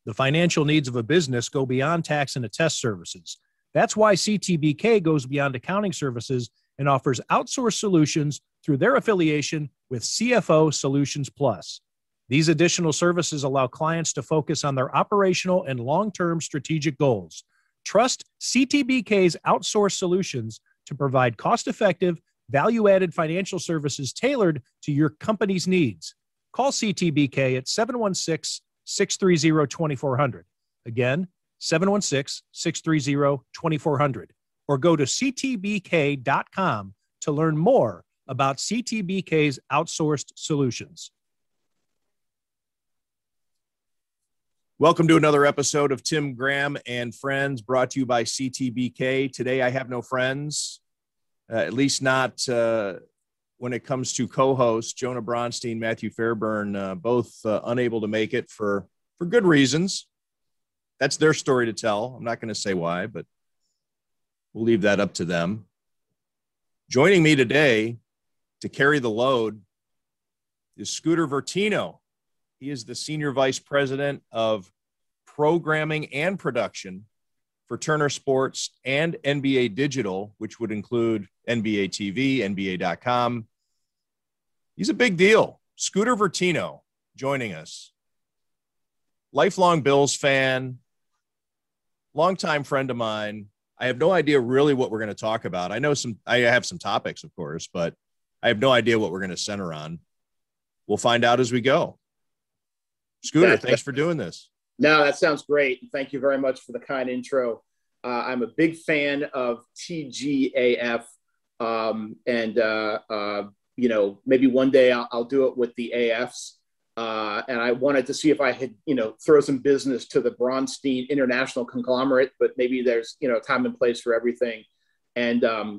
The financial needs of a business go beyond tax and attest services. That's why CTBK goes beyond accounting services and offers outsourced solutions through their affiliation with CFO Solutions Plus. These additional services allow clients to focus on their operational and long-term strategic goals. Trust CTBK's outsourced solutions to provide cost-effective, value-added financial services tailored to your company's needs. Call CTBK at 716-630-2400. Again, 716-630-2400. Or go to ctbk.com to learn more about CTBK's outsourced solutions. Welcome to another episode of Tim Graham and Friends, brought to you by CTBK. Today, I have no friends, at least not when it comes to co-hosts. Jonah Bronstein, Matthew Fairburn, both unable to make it for good reasons. That's their story to tell. I'm not going to say why, but we'll leave that up to them. Joining me today to carry the load is Scooter Vertino. He is the Senior Vice President of Programming and Production for Turner Sports and NBA Digital, which would include NBA TV, NBA.com. He's a big deal. Scooter Vertino joining us. Lifelong Bills fan, longtime friend of mine. I have no idea really what we're going to talk about. I have some topics, of course, but I have no idea what we're going to center on. We'll find out as we go. Scooter, thanks for doing this. No, that sounds great. Thank you very much for the kind intro. I'm a big fan of TGAF, maybe one day I'll do it with the AFs. And I wanted to see if I could, throw some business to the Bronstein International Conglomerate, but maybe there's, time and place for everything. And, a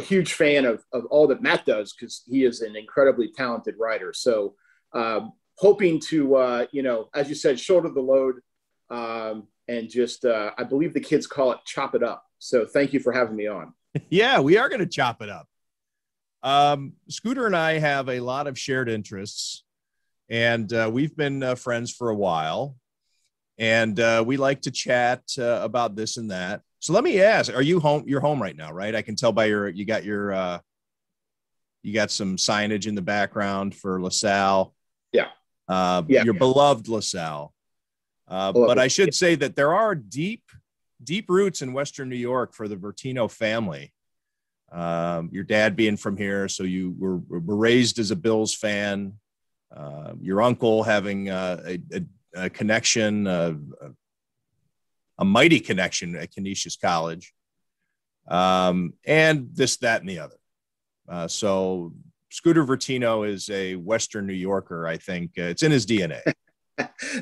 huge fan of all that Matt does, because he is an incredibly talented writer. So, hoping to, as you said, shoulder the load, and just, I believe the kids call it chop it up. So thank you for having me on. Yeah, we are going to chop it up. Scooter and I have a lot of shared interests, and we've been friends for a while, and we like to chat about this and that. So let me ask, are you home? You're home right now, right? I can tell by you got some signage in the background for LaSalle. Yeah. Your beloved LaSalle. But I should say that there are deep roots in Western New York for the Vertino family. Your dad being from here, so you were raised as a Bills fan. Your uncle having a connection, a mighty connection at Canisius College, and this, that, and the other. So Scooter Vertino is a Western New Yorker. I think it's in his DNA.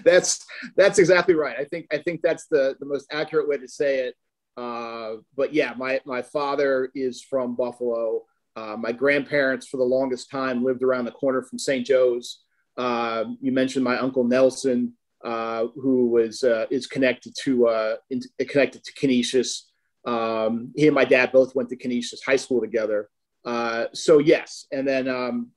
That's exactly right. I think that's the most accurate way to say it. But yeah, my father is from Buffalo. My grandparents, for the longest time, lived around the corner from St. Joe's. You mentioned my uncle Nelson, who is connected to Canisius. He and my dad both went to Canisius High School together. So yes, and then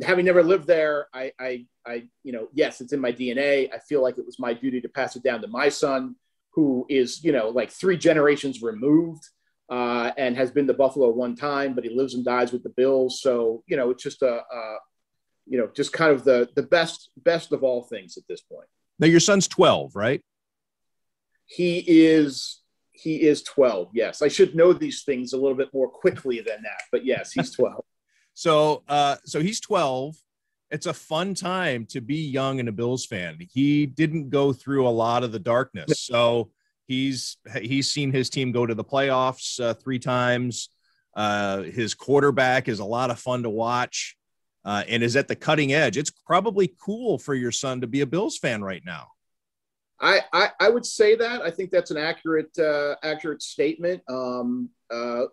having never lived there, yes, it's in my DNA. I feel like it was my duty to pass it down to my son, who is, like 3 generations removed, and has been to Buffalo one time, but he lives and dies with the Bills. So, it's just just kind of the best of all things at this point. Now your son's 12, right? He is 12. Yes. I should know these things a little bit more quickly than that, but yes, he's 12. So he's 12. It's a fun time to be young and a Bills fan. He didn't go through a lot of the darkness. So he's seen his team go to the playoffs 3 times. His quarterback is a lot of fun to watch, and is at the cutting edge. It's probably cool for your son to be a Bills fan right now. I would say that. I think that's an accurate statement.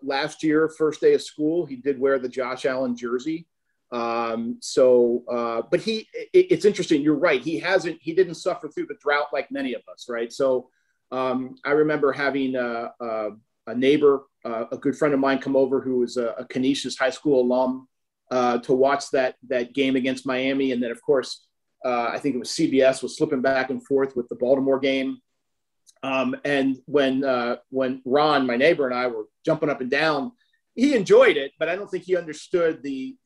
Last year, first day of school, he did wear the Josh Allen jersey. But it's interesting. You're right. He didn't suffer through the drought like many of us. Right. So, I remember having a neighbor, a good friend of mine, come over who was a Canisius High School alum, to watch that game against Miami. And then, of course, I think it was CBS was slipping back and forth with the Baltimore game. And when Ron, my neighbor, and I were jumping up and down, he enjoyed it, but I don't think he understood the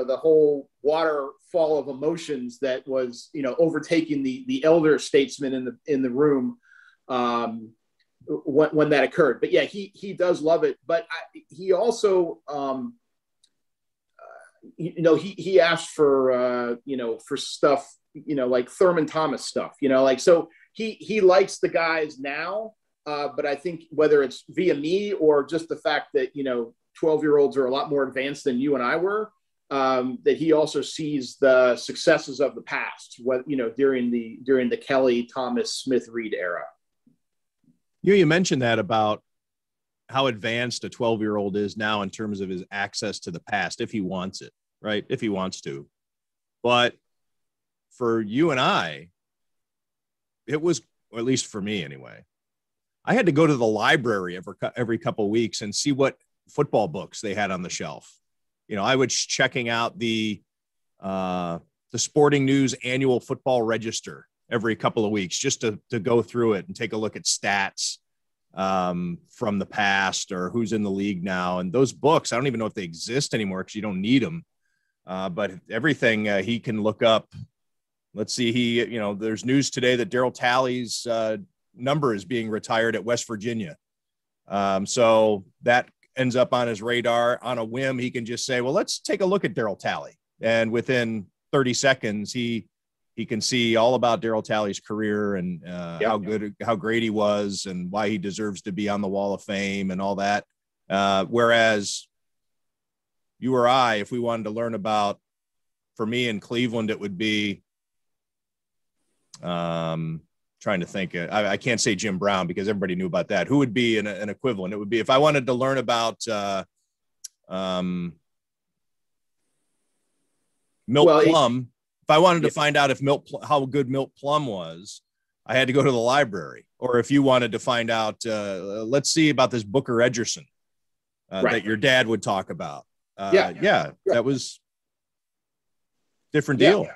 whole waterfall of emotions that was, overtaking the elder statesman in the room when that occurred. But yeah, he does love it. But he also, he asked for for stuff, like Thurman Thomas stuff, so he likes the guys now. But I think whether it's via me or just the fact that 12-year-olds are a lot more advanced than you and I were, that he also sees the successes of the past, during the Kelly, Thomas, Smith, Reed era. You mentioned that about how advanced a 12-year-old is now in terms of his access to the past, if he wants it, right? If he wants to. But for you and I, it was, or at least for me anyway, I had to go to the library every couple of weeks and see what football books they had on the shelf. I was checking out the Sporting News annual football register every couple of weeks just to go through it and take a look at stats from the past or who's in the league now. And those books, I don't even know if they exist anymore because you don't need them. But everything he can look up. Let's see, there's news today that Darryl Talley's number is being retired at West Virginia. So that ends up on his radar. On a whim, he can just say, well, let's take a look at Darryl Talley. And within 30 seconds, he can see all about Darryl Talley's career and how great he was and why he deserves to be on the Wall of Fame and all that. Whereas you or I, if we wanted to learn about, for me in Cleveland, it would be trying to think. I can't say Jim Brown because everybody knew about that. Who would be an equivalent? It would be if I wanted to learn about Milt Plum. If I wanted to find out if how good Milt Plum was, I had to go to the library. Or if you wanted to find out, let's see about this Booker Edgerson that your dad would talk about. That was different deal.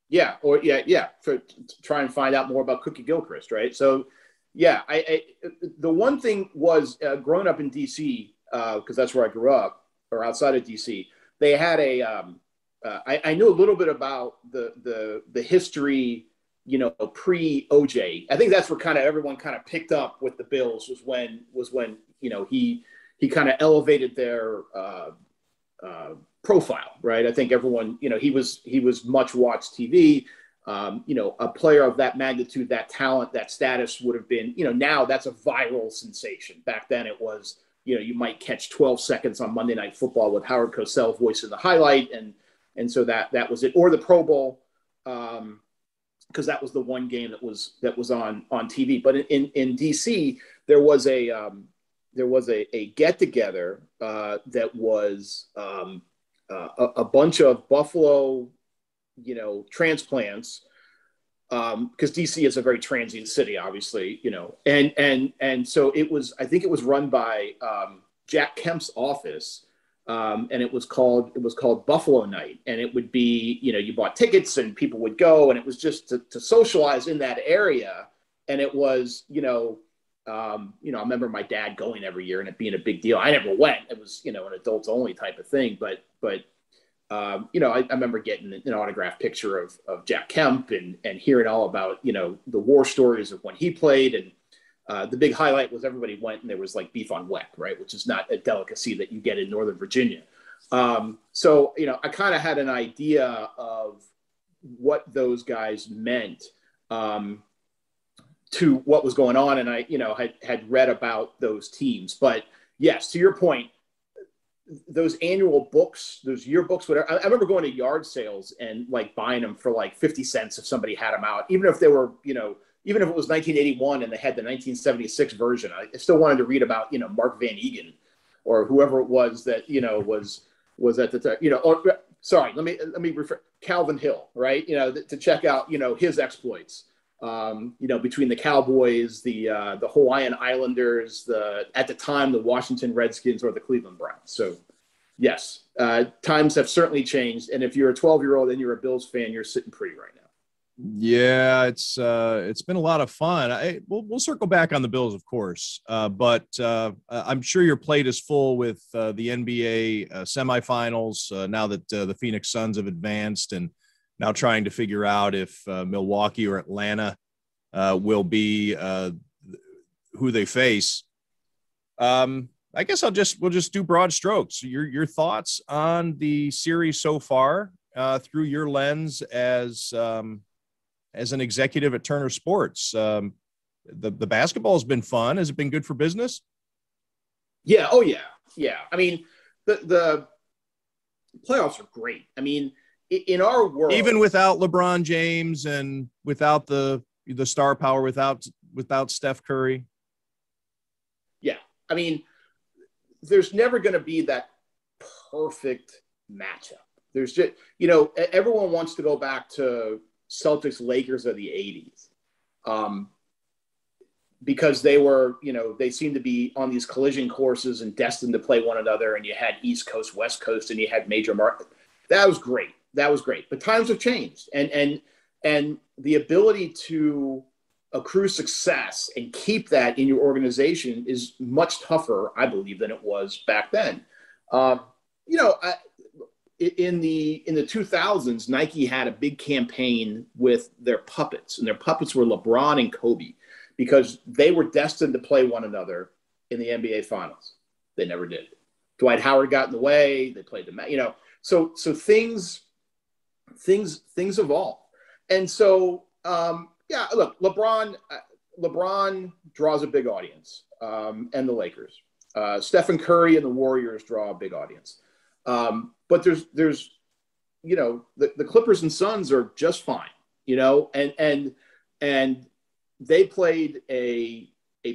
Yeah. To try and find out more about Cookie Gilchrist, right? So, I the one thing was growing up in DC, because that's where I grew up, or outside of DC, they had I knew a little bit about the history, pre OJ. I think that's where kind of everyone kind of picked up with the Bills was when he kind of elevated their profile, right? I think everyone, he was much watched TV. A player of that magnitude, that talent, that status would have been, now that's a viral sensation. Back then it was, you might catch 12 seconds on Monday Night Football with Howard Cosell voicing the highlight. And so that was it, or the Pro Bowl, because that was the one game that was on TV. But in DC, there was a get together that was a bunch of Buffalo, transplants, because DC is a very transient city, obviously, and so I think it was run by Jack Kemp's office. And it was called Buffalo Night, and it would be, you bought tickets and people would go, and it was just to socialize in that area. And it was, I remember my dad going every year and it being a big deal. I never went. It was, an adults only type of thing. But I remember getting an autographed picture of Jack Kemp and hearing all about, the war stories of when he played. And the big highlight was everybody went and there was like beef on weck, right? Which is not a delicacy that you get in Northern Virginia. So, I kind of had an idea of what those guys meant to what was going on. And I, had read about those teams. But yes, to your point, those annual books, those yearbooks, whatever. I remember going to yard sales and like buying them for like 50 cents if somebody had them out, even if they were, even if it was 1981 and they had the 1976 version. I still wanted to read about, Mark Van Egan or whoever it was that, was at the time, or sorry, let me refer Calvin Hill, right? To check out, his exploits, between the Cowboys, the Hawaiian Islanders, at the time, the Washington Redskins or the Cleveland Browns. So yes, times have certainly changed. And if you're a 12-year-old and you're a Bills fan, you're sitting pretty right now. Yeah, it's been a lot of fun. We'll circle back on the Bills, of course, but I'm sure your plate is full with the NBA semifinals now that the Phoenix Suns have advanced, and now trying to figure out if Milwaukee or Atlanta will be who they face. I guess we'll just do broad strokes. Your thoughts on the series so far through your lens as an executive at Turner Sports. The basketball has been fun. Has it been good for business? Yeah. Oh yeah. Yeah. I mean, the playoffs are great. I mean, in our world, even without LeBron James and without the star power, without Steph Curry. Yeah. I mean, there's never going to be that perfect matchup. There's just, everyone wants to go back to Celtics Lakers of the 80s because they were, they seemed to be on these collision courses and destined to play one another. And you had East Coast, West Coast, and you had major market. That was great. But times have changed, and the ability to accrue success and keep that in your organization is much tougher, I believe, than it was back then. In the 2000s, Nike had a big campaign with their puppets, and their puppets were LeBron and Kobe, because they were destined to play one another in the NBA Finals. They never did. Dwight Howard got in the way. They played so things evolve, and so look, LeBron draws a big audience, and the Lakers. Stephen Curry and the Warriors draw a big audience. But there's the Clippers and Suns are just fine, and they played a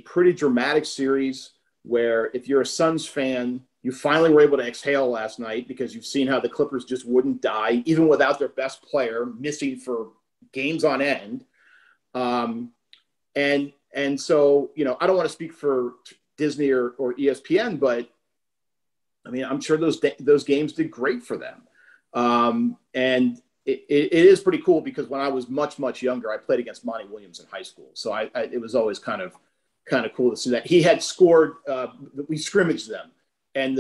pretty dramatic series where, if you're a Suns fan, you finally were able to exhale last night because you've seen how the Clippers just wouldn't die, even without their best player missing for games on end. And so, I don't want to speak for Disney or ESPN, but I mean, I'm sure those games did great for them. And it is pretty cool because when I was much, much younger, I played against Monty Williams in high school. So it was always kind of cool to see that. He had scored, we scrimmaged them. And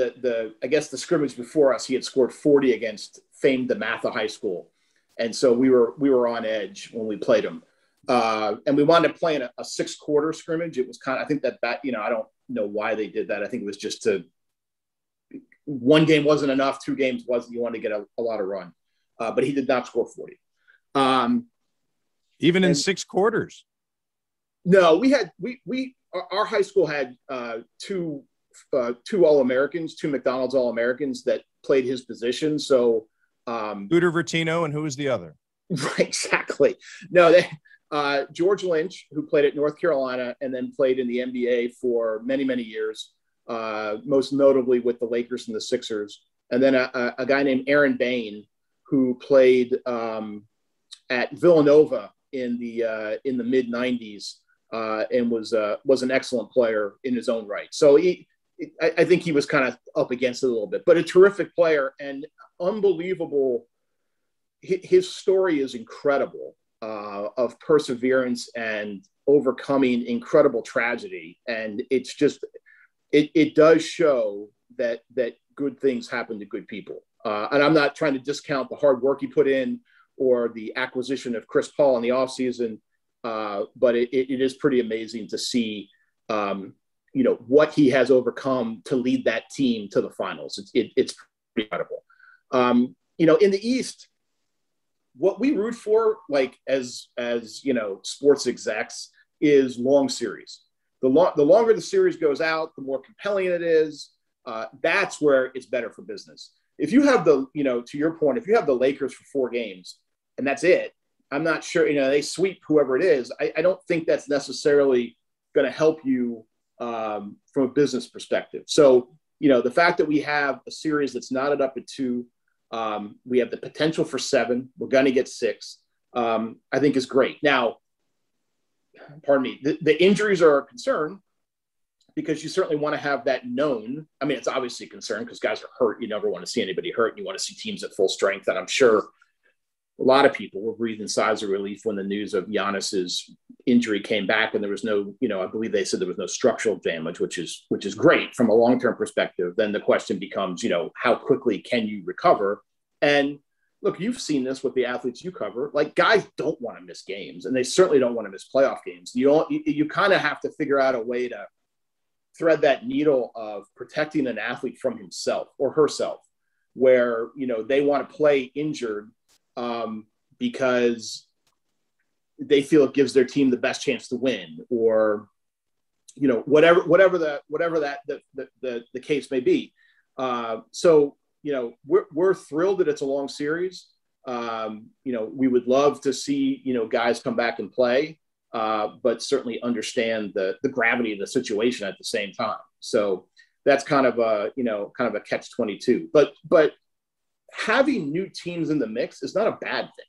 I guess the scrimmage before us, he had scored 40 against famed DeMatha High School. And so we were on edge when we played him. And we wound up playing a 6-quarter scrimmage. It was I think that, I don't know why they did that. I think it was just one game wasn't enough. 2 games wasn't. You wanted to get a lot of run. But he did not score 40. Even in 6 quarters? No, our high school had two All-Americans, 2 McDonald's All-Americans that played his position. So Scooter Vertino, and who was the other? Right, exactly. No, George Lynch, who played at North Carolina and then played in the NBA for many, many years, most notably with the Lakers and the Sixers. And then a guy named Aaron Bain, who played at Villanova in the mid '90s and was an excellent player in his own right. So I think he was kind of up against it a little bit, but a terrific player and unbelievable. His story is incredible of perseverance and overcoming incredible tragedy, and it's just it does show that good things happen to good people. And I'm not trying to discount the hard work he put in or the acquisition of Chris Paul in the offseason, but it is pretty amazing to see what he has overcome to lead that team to the finals. It's pretty incredible. In the East, what we root for, like as sports execs, is long series. The longer the series goes out, the more compelling it is. That's where it's better for business. If you have to your point, if you have the Lakers for 4 games and that's it, I'm not sure, they sweep whoever it is. I don't think that's necessarily going to help you from a business perspective. So, the fact that we have a series that's knotted up at 2, we have the potential for 7. We're going to get 6. I think is great. Now, pardon me, the injuries are a concern because you certainly want to have that known. I mean, it's obviously a concern because guys are hurt. You never want to see anybody hurt. You want to see teams at full strength. And I'm sure a lot of people were breathing sighs of relief when the news of Giannis's injury came back, and there was no, I believe they said there was no structural damage, which is great from a long-term perspective. Then the question becomes, how quickly can you recover? And look, you've seen this with the athletes you cover. Like, guys don't want to miss games, and they certainly don't want to miss playoff games. You kind of have to figure out a way to thread that needle of protecting an athlete from himself or herself, where, they want to play injured because they feel it gives their team the best chance to win, or, whatever the case may be. So, we're thrilled that it's a long series. We would love to see, guys come back and play, but certainly understand the gravity of the situation at the same time. So that's kind of a catch-22, but having new teams in the mix is not a bad thing.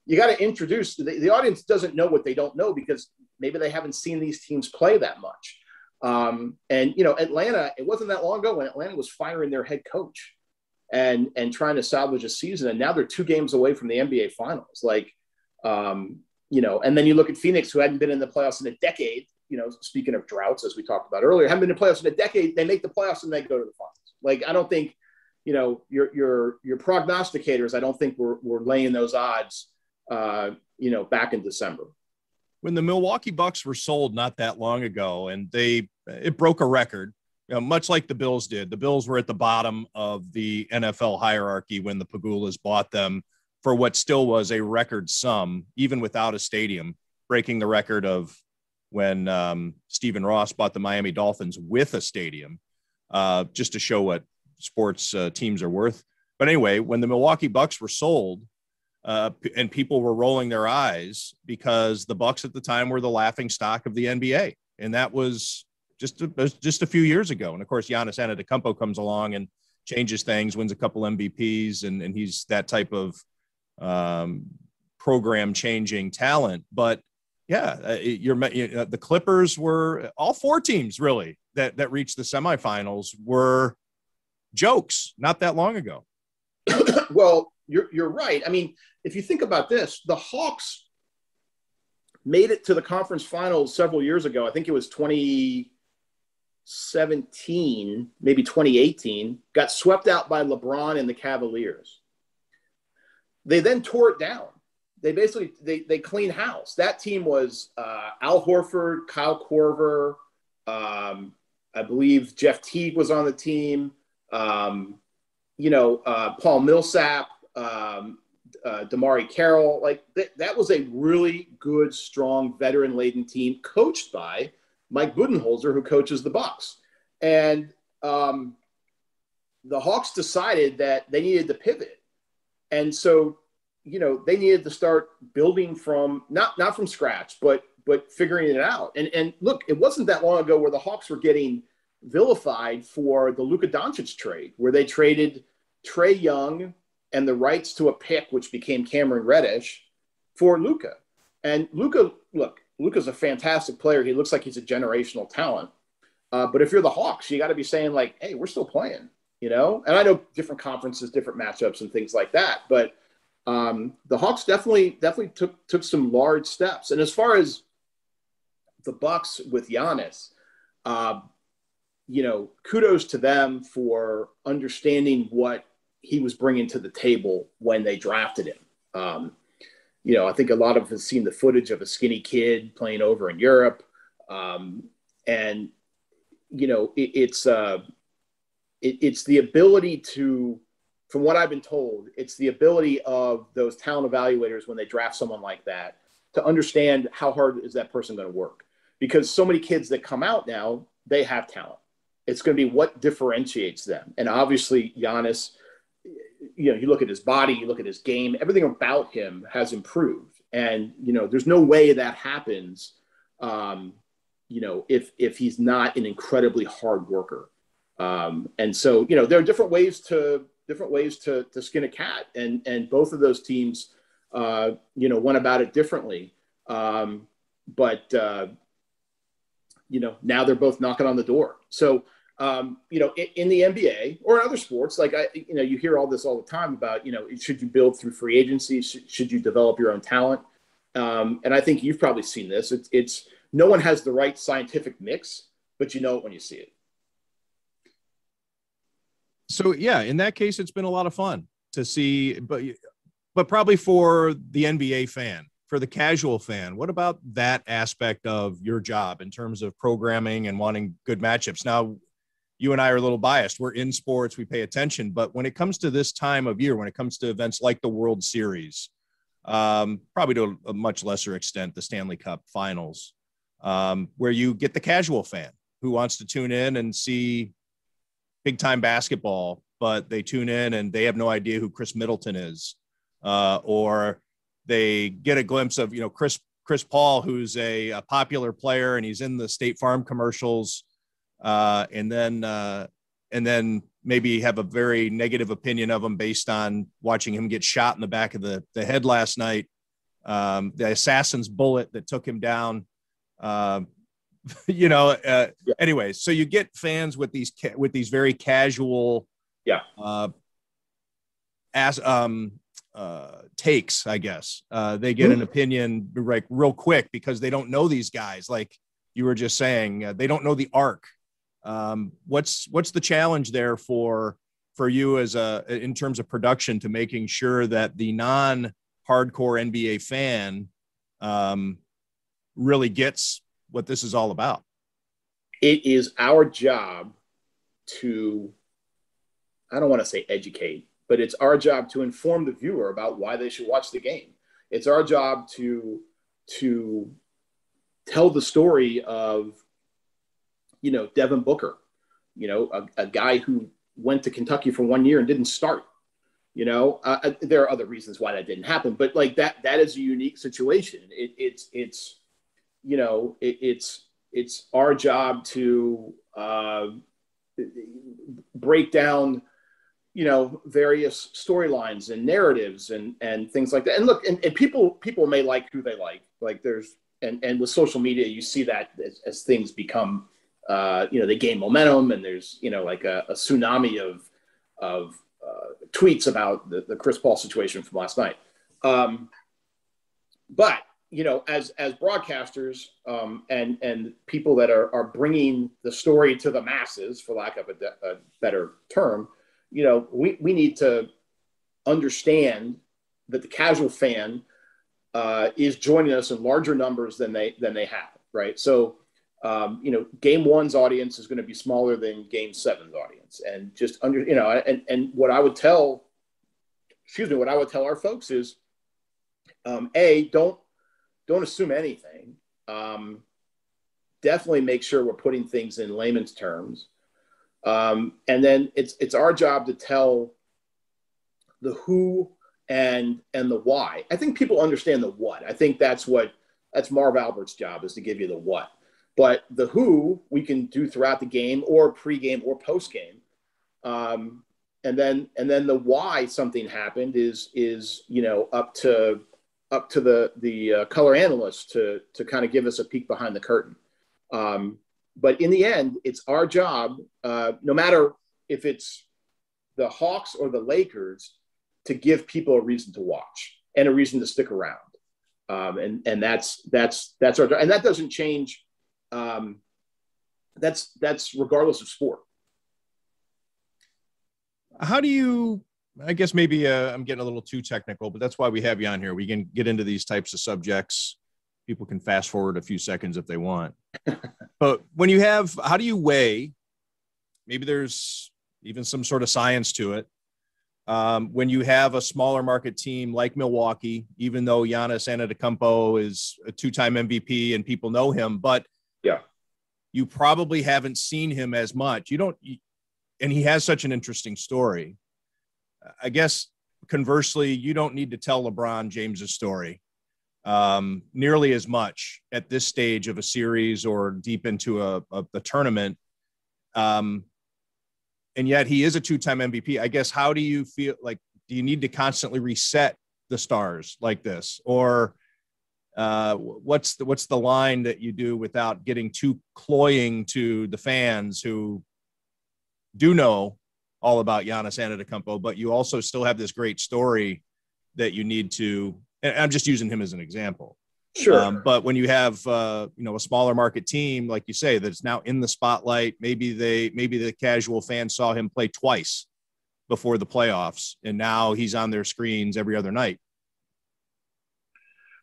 You got to introduce, the audience doesn't know what they don't know, because maybe they haven't seen these teams play that much. Atlanta, it wasn't that long ago when Atlanta was firing their head coach and trying to salvage a season. And now they're 2 games away from the NBA finals. And then you look at Phoenix, who hadn't been in the playoffs in a decade, speaking of droughts, as we talked about earlier, haven't been in the playoffs in a decade. They make the playoffs and they go to the finals. I don't think, your prognosticators, I don't think we're laying those odds, back in December. When the Milwaukee Bucks were sold not that long ago, and it broke a record, much like the Bills did. The Bills were at the bottom of the NFL hierarchy when the Pagulas bought them for what still was a record sum, even without a stadium, breaking the record of when Stephen Ross bought the Miami Dolphins with a stadium, just to show what sports teams are worth. But anyway, when the Milwaukee Bucks were sold, and people were rolling their eyes, because the Bucks at the time were the laughing stock of the NBA. And that was just a few years ago. And of course, Giannis Antetokounmpo comes along and changes things, wins a couple MVPs, and he's that type of program changing talent. But yeah, the Clippers were, all 4 teams really that reached the semifinals were jokes not that long ago. Well, you're right. I mean, if you think about this, the Hawks made it to the conference finals several years ago. I think it was 2017, maybe 2018, got swept out by LeBron and the Cavaliers. They then tore it down. They basically, they cleaned house. That team was Al Horford, Kyle Korver, I believe Jeff Teague was on the team, Paul Millsap, Damari Carroll. That was a really good, strong, veteran-laden team coached by Mike Budenholzer, who coaches the Bucks. And the Hawks decided that they needed to pivot. And so, they needed to start building from, not from scratch, but figuring it out. And look, it wasn't that long ago where the Hawks were getting vilified for the Luka Doncic trade, where they traded Trae Young and the rights to a pick, which became Cameron Reddish, for Luka. And Luka's a fantastic player. He looks like he's a generational talent. But if you're the Hawks, you got to be saying, hey, we're still playing, And I know different conferences, different matchups and things like that. But the Hawks definitely took some large steps. And as far as the Bucks with Giannis, kudos to them for understanding what he was bringing to the table when they drafted him. I think a lot of us have seen the footage of a skinny kid playing over in Europe. It's the ability to, from what I've been told, it's the ability of those talent evaluators when they draft someone like that to understand how hard is that person going to work. Because so many kids that come out now, they have talent. It's going to be what differentiates them. And obviously Giannis, you look at his body, you look at his game, everything about him has improved. And, there's no way that happens, if he's not an incredibly hard worker. And so, there are different ways to skin a cat, and both of those teams, went about it differently. But now they're both knocking on the door. So In the NBA or in other sports, like you hear all this all the time about, should you build through free agency? Should you develop your own talent? And I think you've probably seen this. It's no one has the right scientific mix, but you know it when you see it. So yeah, in that case, it's been a lot of fun to see, but probably for the NBA fan, for the casual fan, what about that aspect of your job in terms of programming and wanting good matchups? Now, you and I are a little biased. We're in sports, we pay attention, but when it comes to this time of year, when it comes to events like the World Series, probably to a much lesser extent, the Stanley Cup Finals, where you get the casual fan who wants to tune in and see big time basketball, but they tune in and they have no idea who Chris Middleton is, or they get a glimpse of, Chris Paul, who's a popular player and he's in the State Farm commercials, and then maybe have a very negative opinion of him based on watching him get shot in the back of the head last night, the assassin's bullet that took him down. Anyway, so you get fans with these very casual, takes, I guess. They get an opinion like real quick because they don't know these guys. Like you were just saying, they don't know the arc. What's the challenge there for you in terms of production to making sure that the non-hardcore NBA fan really gets what this is all about? It is our job to, I don't want to say educate, but it's our job to inform the viewer about why they should watch the game. It's our job to tell the story of, Devin Booker, a guy who went to Kentucky for 1 year and didn't start. There are other reasons why that didn't happen, but like that is a unique situation. It's our job to break down, various storylines and narratives and things like that. And look, and people may like who they like there's, and with social media, you see that as things become, they gain momentum and there's, like a tsunami of tweets about the Chris Paul situation from last night. But, as broadcasters and people that are bringing the story to the masses, for lack of a better term, we need to understand that the casual fan is joining us in larger numbers than they have, right? So, game one's audience is going to be smaller than game seven's audience. And just and what I would tell our folks is, don't assume anything. Definitely make sure we're putting things in layman's terms. And then it's our job to tell the who and the why. I think people understand the what. I think that's Marv Albert's job, is to give you the what. But the who we can do throughout the game or pregame or postgame. And then the why something happened is up to the color analyst to kind of give us a peek behind the curtain. But in the end, it's our job, no matter if it's the Hawks or the Lakers, to give people a reason to watch and a reason to stick around. And that's our job. And that doesn't change. That's regardless of sport. How do you, I guess maybe I'm getting a little too technical, but that's why we have you on here. We can get into these types of subjects. People can fast forward a few seconds if they want. But how do you weigh, maybe there's even some sort of science to it, when you have a smaller market team like Milwaukee, even though Giannis Antetokounmpo is a two-time MVP and people know him, but you probably haven't seen him as much. And he has such an interesting story. I guess conversely, you don't need to tell LeBron James's story nearly as much at this stage of a series or deep into the tournament. And yet he is a two-time MVP. I guess, how do you feel? Like, do you need to constantly reset the stars like this? Or what's the line that you do without getting too cloying to the fans who do know all about Giannis Antetokounmpo, but you also still have this great story that you need to, and I'm just using him as an example. Sure. But when you have, a smaller market team, like you say, that's now in the spotlight, maybe the casual fan saw him play twice before the playoffs, and now he's on their screens every other night.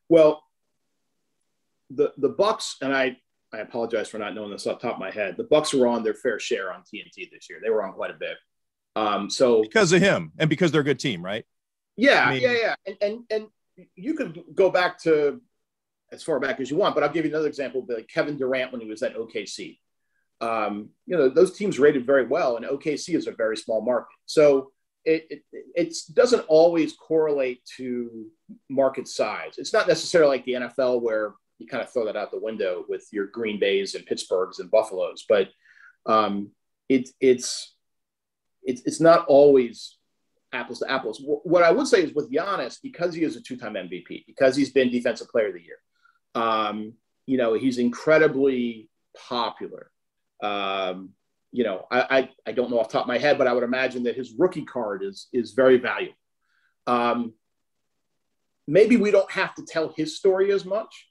Well, the Bucks, and I apologize for not knowing this off the top of my head. The Bucks were on their fair share on TNT this year. They were on quite a bit. So because of him and because they're a good team, right? Yeah, yeah. And you could go back to as far back as you want, but I'll give you another example, like Kevin Durant when he was at OKC. Those teams rated very well, and OKC is a very small market. So it doesn't always correlate to market size. It's not necessarily like the NFL where you kind of throw that out the window with your Green Bays and Pittsburghs and Buffaloes, but it's not always apples to apples. What I would say is with Giannis, because he is a two-time MVP, because he's been Defensive Player of the Year, he's incredibly popular. I don't know off the top of my head, but I would imagine that his rookie card is very valuable. Maybe we don't have to tell his story as much,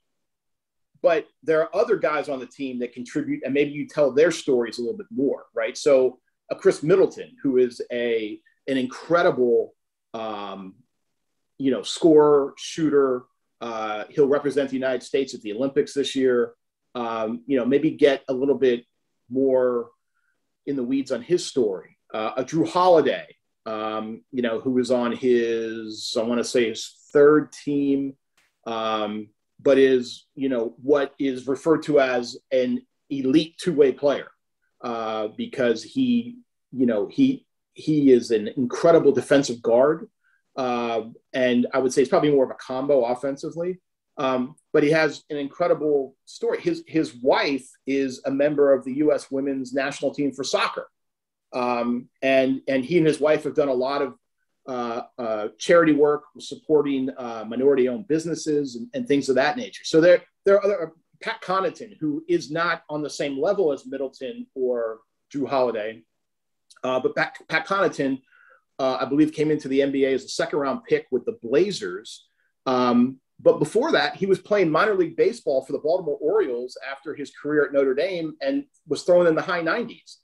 but there are other guys on the team that contribute, and maybe you tell their stories a little bit more, right? So Chris Middleton, who is an incredible, scorer, shooter. He'll represent the United States at the Olympics this year. Maybe get a little bit more in the weeds on his story. A Drew Holiday, who was on his third team, but is, what is referred to as an elite two-way player because he is an incredible defensive guard. And I would say it's probably more of a combo offensively. But he has an incredible story. His wife is a member of the U.S. women's national team for soccer. And he and his wife have done a lot of charity work supporting minority-owned businesses and things of that nature. So there are other, Pat Connaughton, who is not on the same level as Middleton or Drew Holiday, but Pat Connaughton, I believe, came into the NBA as a second-round pick with the Blazers. But before that, he was playing minor league baseball for the Baltimore Orioles after his career at Notre Dame and was throwing in the high 90s.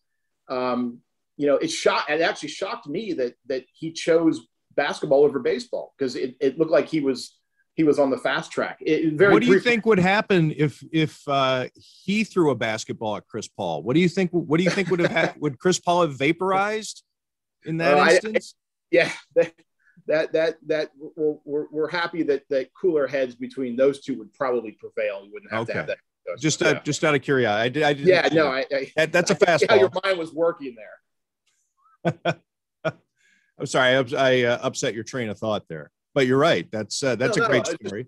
It actually shocked me that he chose basketball over baseball because it looked like he was on the fast track. What do you think would happen if he threw a basketball at Chris Paul? What do you think would have happened? Would Chris Paul have vaporized in that instance? We're happy that cooler heads between those two would probably prevel. You wouldn't have to have that. Just out of curiosity, I didn't. That's a fastball. How your mind was working there. I'm sorry, I upset your train of thought there, but you're right. That's a great story.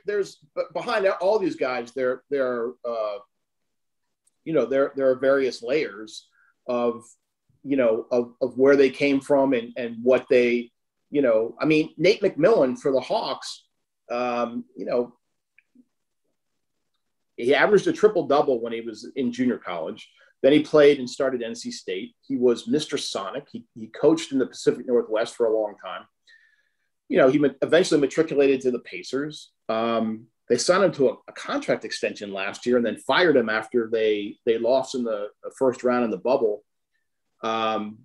There's behind all these guys, there are various layers of where they came from and what they, Nate McMillan for the Hawks, he averaged a triple-double when he was in junior college. Then he played and started NC State. He was Mr. Sonic. He coached in the Pacific Northwest for a long time. He eventually matriculated to the Pacers. They signed him to a contract extension last year and then fired him after they lost in the first round in the bubble. The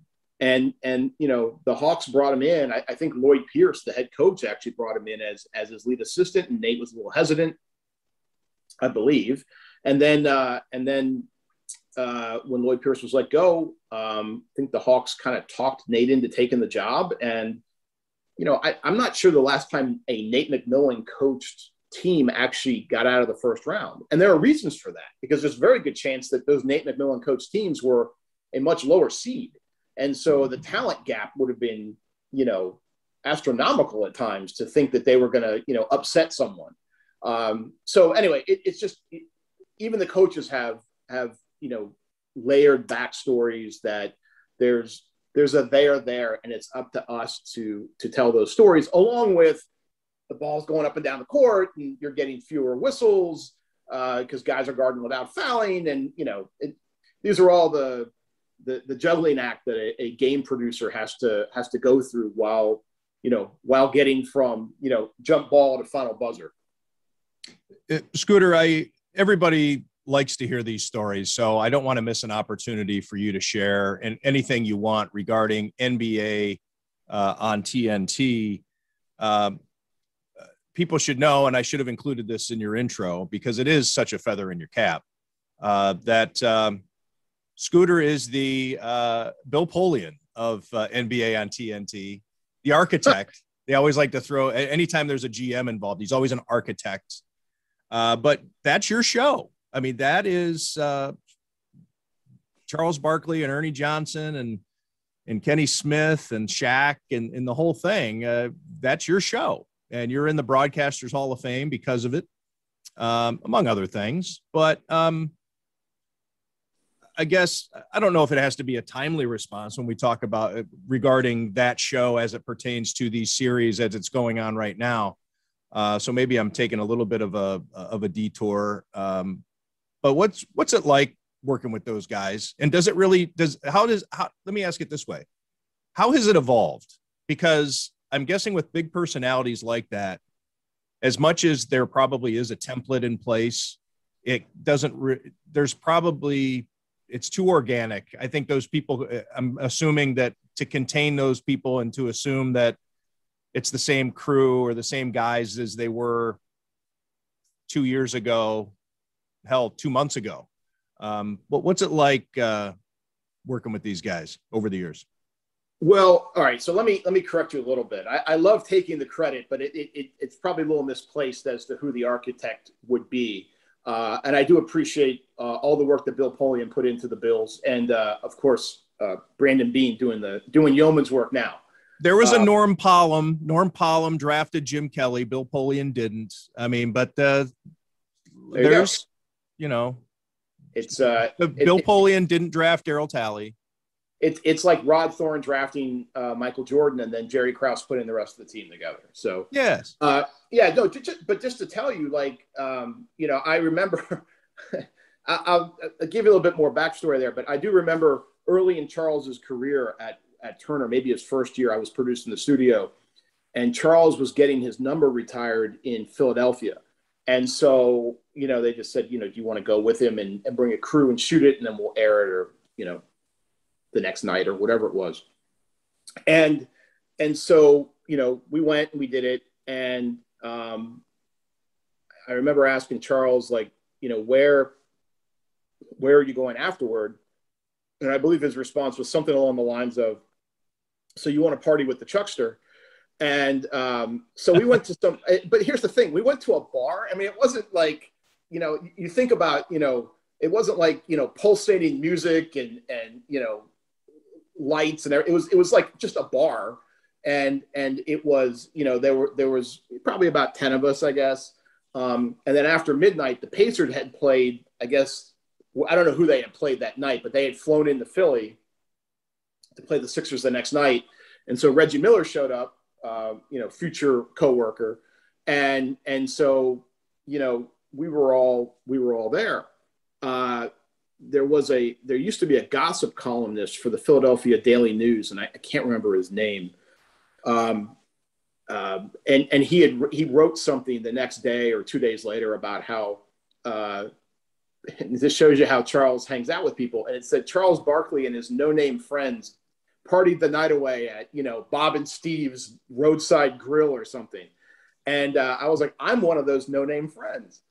Hawks brought him in. I think Lloyd Pierce, the head coach, actually brought him in as his lead assistant, and Nate was a little hesitant, I believe. And then when Lloyd Pierce was let go, I think the Hawks kind of talked Nate into taking the job. And, I'm not sure the last time a Nate McMillan coached team actually got out of the first round. And there are reasons for that, because there's a very good chance that those Nate McMillan coached teams were a much lower seed. And so the talent gap would have been, astronomical at times to think that they were going to, upset someone. So anyway, it's just, even the coaches have, layered backstories that there's a there, and it's up to us to tell those stories, along with the ball's going up and down the court and you're getting fewer whistles because guys are guarding without fouling. And, these are all the the juggling act that a game producer has to go through while getting from jump ball to final buzzer. Scooter, everybody likes to hear these stories, so I don't want to miss an opportunity for you to share and anything you want regarding NBA on TNT. People should know, and I should have included this in your intro because it is such a feather in your cap, that Scooter is the Bill Polian of NBA on TNT, the architect. They always like to throw, anytime there's a GM involved, he's always an architect. But that's your show. I mean, that is Charles Barkley and Ernie Johnson and Kenny Smith and Shaq and the whole thing. That's your show. And you're in the Broadcasters Hall of Fame because of it, among other things. But I guess, I don't know if it has to be a timely response when we talk about it regarding that show as it pertains to these series as it's going on right now. So maybe I'm taking a little bit of a detour. But what's it like working with those guys? And let me ask it this way. How has it evolved? Because I'm guessing with big personalities like that, as much as there probably is a template in place, it's too organic. I think those people, I'm assuming that to contain those people and to assume that it's the same crew or the same guys as they were 2 years ago, 2 months ago. But what's it like working with these guys over the years? Well, all right. So let me correct you a little bit. I love taking the credit, but it's probably a little misplaced as to who the architect would be. And I do appreciate all the work that Bill Polian put into the Bills, and of course Brandon Beane doing yeoman's work now. There was a Norm Pollum. Norm Pollum drafted Jim Kelly. Bill Polian didn't. I mean, but it's Bill Polian didn't draft Darryl Talley. It's like Rod Thorne drafting Michael Jordan and then Jerry Krause putting the rest of the team together. So yes, but just to tell you, I remember. I'll give you a little bit more backstory there, but I do remember early in Charles's career at Turner, maybe his first year, I was producing the studio, and Charles was getting his number retired in Philadelphia, and so they just said, do you want to go with him and bring a crew and shoot it, and then we'll air it, or the next night or whatever it was. And so, we went and we did it. And I remember asking Charles, where are you going afterward? And I believe his response was something along the lines of, so you want to party with the Chuckster? And so we went to but here's the thing, we went to a bar. I mean, it wasn't like, you think about, it wasn't like, pulsating music and lights, and it was like just a bar, and it was, there was probably about 10 of us, I guess, and then after midnight the Pacers had played, I guess, I don't know who they had played that night, but they had flown into Philly to play the Sixers the next night, and so Reggie Miller showed up, future coworker, and so we were all there. There used to be a gossip columnist for the Philadelphia Daily News, and I can't remember his name. And he wrote something the next day or 2 days later about how, this shows you how Charles hangs out with people. And it said Charles Barkley and his no-name friends partied the night away at, Bob and Steve's roadside grill or something. And I was like, I'm one of those no-name friends.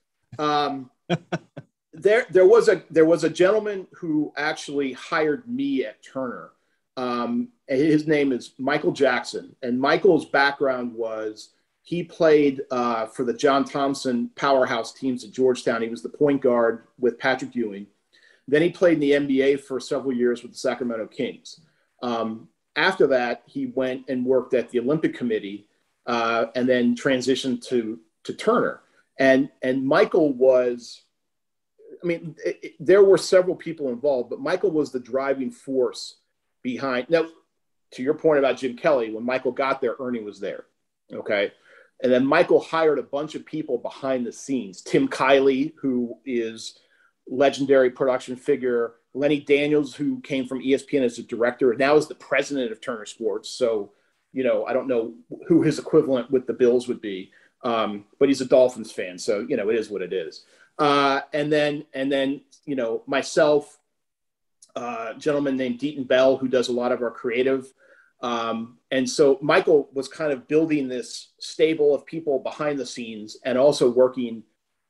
There was a gentleman who actually hired me at Turner. His name is Michael Jackson, and Michael's background was he played for the John Thompson powerhouse teams at Georgetown. He was the point guard with Patrick Ewing. Then he played in the NBA for several years with the Sacramento Kings. After that, he went and worked at the Olympic Committee, and then transitioned to Turner. And Michael was, there were several people involved, but Michael was the driving force behind. Now, to your point about Jim Kelly, when Michael got there, Ernie was there. Okay. And then Michael hired a bunch of people behind the scenes. Tim Kiley, who is legendary production figure, Lenny Daniels, who came from ESPN as a director, now is the president of Turner Sports. So, I don't know who his equivalent with the Bills would be, but he's a Dolphins fan. So, it is what it is. And then, myself, a gentleman named Deaton Bell, who does a lot of our creative. And so Michael was kind of building this stable of people behind the scenes and also working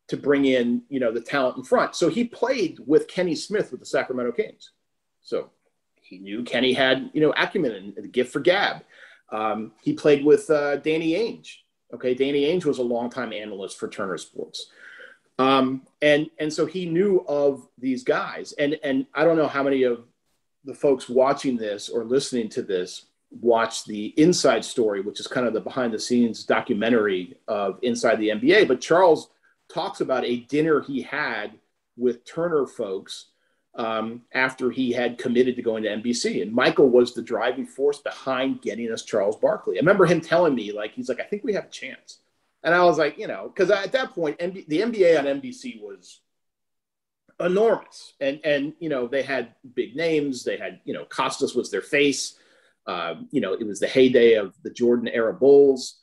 to bring in, the talent in front. So he played with Kenny Smith with the Sacramento Kings. So he knew Kenny had, acumen and the gift for gab. He played with Danny Ainge. Okay. Danny Ainge was a longtime analyst for Turner Sports. And so he knew of these guys, and I don't know how many of the folks watching this or listening to this watch the Inside Story, which is kind of the behind the scenes documentary of Inside the NBA. But Charles talks about a dinner he had with Turner folks after he had committed to going to NBC. And Michael was the driving force behind getting us Charles Barkley. I remember him telling me, he's like, I think we have a chance. And I was like, because at that point, the NBA on NBC was enormous. And they had big names. They had, Costas was their face. It was the heyday of the Jordan era Bulls.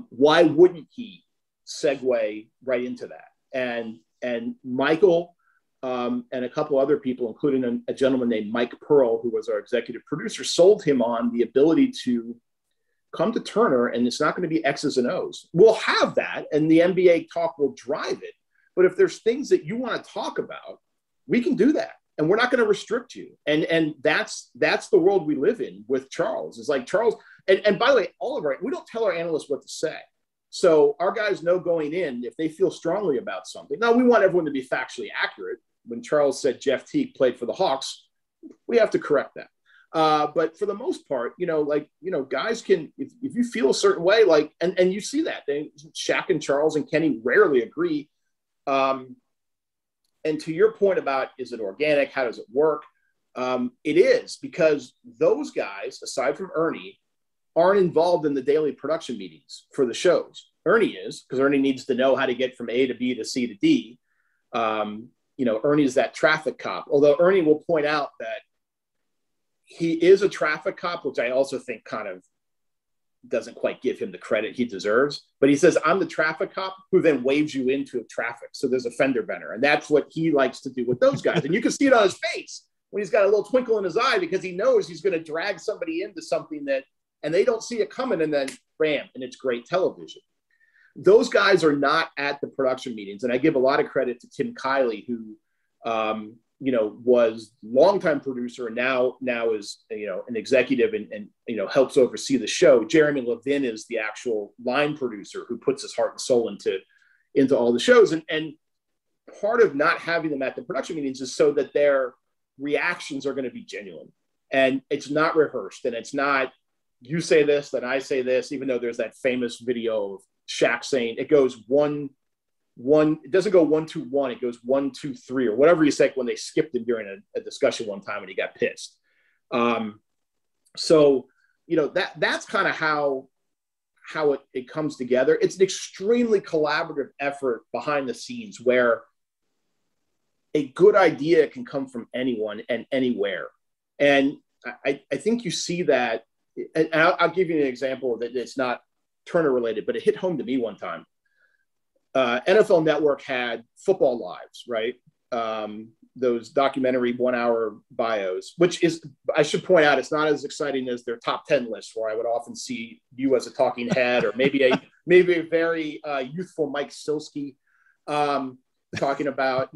Why wouldn't he segue right into that? And Michael and a couple other people, including a gentleman named Mike Pearl, who was our executive producer, sold him on the ability to come to Turner, and it's not going to be X's and O's. We'll have that, and the NBA talk will drive it. But if there's things that you want to talk about, we can do that, and we're not going to restrict you. And that's the world we live in with Charles. It's like Charles, and by the way, we don't tell our analysts what to say. So our guys know going in if they feel strongly about something. Now, we want everyone to be factually accurate. When Charles said Jeff Teague played for the Hawks, we have to correct that. But for the most part, guys can, if you feel a certain way, and you see that Shaq and Charles and Kenny rarely agree. And to your point about, is it organic? How does it work? It is, because those guys, aside from Ernie, aren't involved in the daily production meetings for the shows. Ernie is, because Ernie needs to know how to get from A to B to C to D. Ernie is that traffic cop, although Ernie will point out that he is a traffic cop, which I also think kind of doesn't quite give him the credit he deserves. But he says, I'm the traffic cop who then waves you into traffic. So there's a fender bender. And that's what he likes to do with those guys. And you can see it on his face when he's got a little twinkle in his eye, because he knows he's going to drag somebody into something and they don't see it coming, and then bam, and it's great television. Those guys are not at the production meetings. And I give a lot of credit to Tim Kiley, who, was longtime producer and now is, an executive and helps oversee the show. Jeremy Levin is the actual line producer who puts his heart and soul into all the shows. And part of not having them at the production meetings is so that their reactions are going to be genuine, and it's not rehearsed, and it's not, you say this, then I say this, even though there's that famous video of Shaq saying it goes one, it doesn't go 1-2-1, it goes 1-2-3, or whatever you say, when they skipped him during a discussion one time and he got pissed. So that's kind of how it comes together. It's an extremely collaborative effort behind the scenes, where a good idea can come from anyone and anywhere. And I think you see that, and I'll give you an example that it's not Turner related, but it hit home to me one time. NFL Network had Football Lives, right? Those documentary 1 hour bios, which is, I should point out, it's not as exciting as their top 10 lists, where I would often see you as a talking head, or maybe a very youthful Mike Silsky talking about,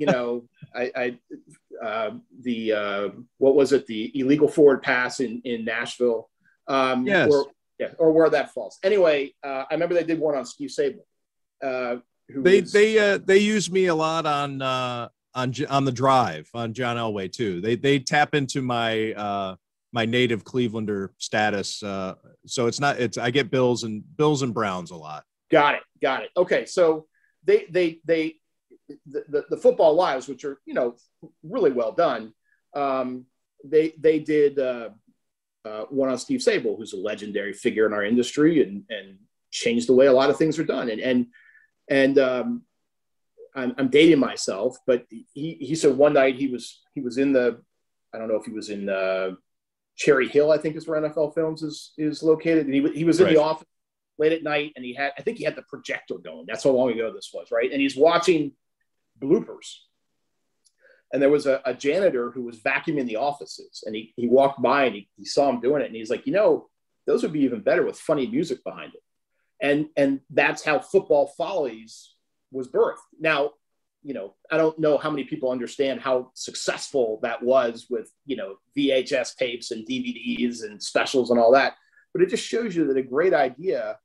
what was it? The illegal forward pass in Nashville. Yes. Or where that falls. Anyway, I remember they did one on Steve Sable. They use me a lot on the Drive on John Elway too. They tap into my my native Clevelander status. So I get Bills and Browns a lot. Got it. Okay, so the Football Lives, which are really well done. They did one on Steve Sable, who's a legendary figure in our industry and changed the way a lot of things are done. And I'm dating myself, but he said one night he was in the I don't know if he was in Cherry Hill, I think is where NFL Films is located. And he was in the office late at night, and I think he had the projector going. That's how long ago this was, right? And he's watching bloopers. And there was a janitor who was vacuuming the offices, and he walked by and he saw him doing it. And he's like, those would be even better with funny music behind it. And that's how Football Follies was birthed. Now, I don't know how many people understand how successful that was with, VHS tapes and DVDs and specials and all that. But it just shows you that a great idea,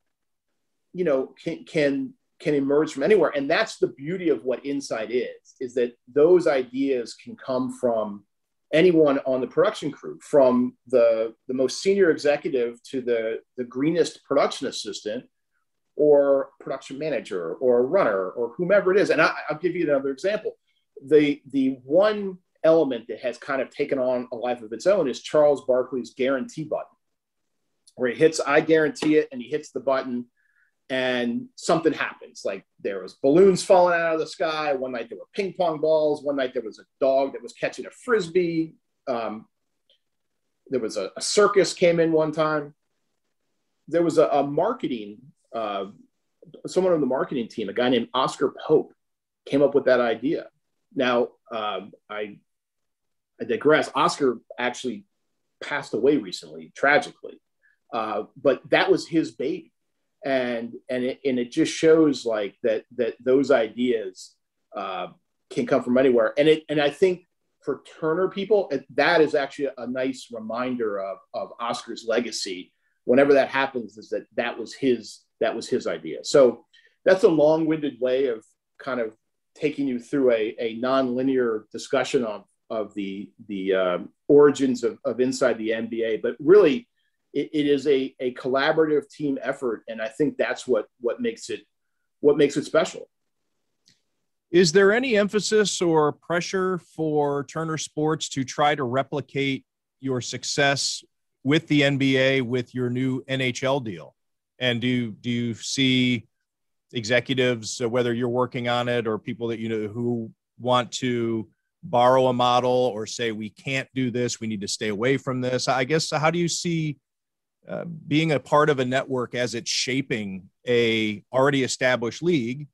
can emerge from anywhere. And that's the beauty of what Inside is that those ideas can come from anyone on the production crew, from the most senior executive to the greenest production assistant or production manager or a runner or whomever it is. And I'll give you another example. The one element that has kind of taken on a life of its own is Charles Barkley's guarantee button, where he hits, I guarantee it, and he hits the button and something happens. Like there was balloons falling out of the sky. One night there were ping pong balls. One night there was a dog that was catching a Frisbee. There was a circus came in one time. There was a marketing, someone on the marketing team, a guy named Oscar Pope, came up with that idea. Now, I digress. Oscar actually passed away recently, tragically, but that was his baby. And it just shows like that those ideas can come from anywhere. And I think for Turner people, that is actually a nice reminder of Oscar's legacy. Whenever that happens, is that was his idea. So that's a long-winded way of kind of taking you through a non-linear discussion of the origins of Inside the NBA. But really, it is a collaborative team effort, and I think that's what makes it special. Is there any emphasis or pressure for Turner Sports to try to replicate your success with the NBA with your new NHL deal? And do you see executives, whether you're working on it or people that who want to borrow a model or say we can't do this, we need to stay away from this? I guess, how do you see being a part of a network as it's shaping a already established league?